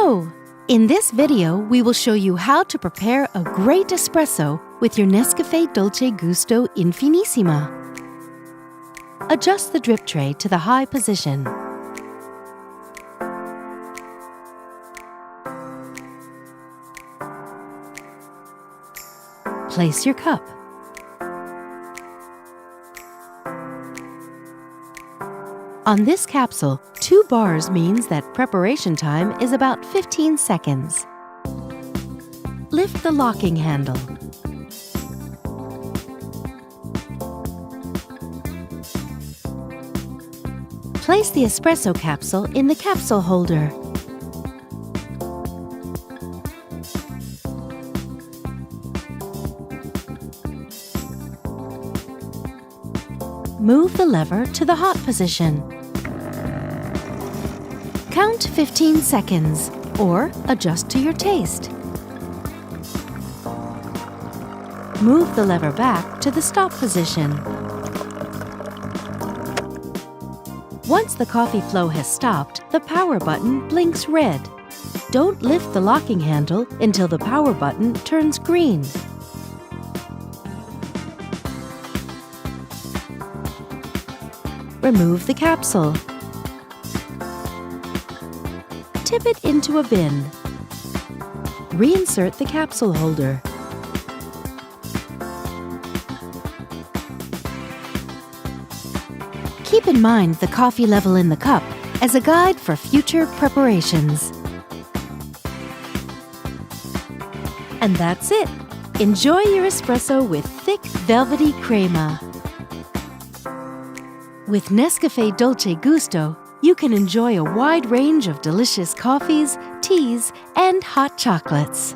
Hello! In this video, we will show you how to prepare a great espresso with your Nescafe Dolce Gusto Infinissima. Adjust the drip tray to the high position. Place your cup. On this capsule, 2 bars means that preparation time is about 15 seconds. Lift the locking handle. Place the espresso capsule in the capsule holder. Move the lever to the hot position. Count 15 seconds, or adjust to your taste. Move the lever back to the stop position. Once the coffee flow has stopped, the power button blinks red. Don't lift the locking handle until the power button turns green. Remove the capsule. Tip it into a bin. Reinsert the capsule holder. Keep in mind the coffee level in the cup as a guide for future preparations. And that's it! Enjoy your espresso with thick, velvety crema. With Nescafe Dolce Gusto, you can enjoy a wide range of delicious coffees, teas, and hot chocolates.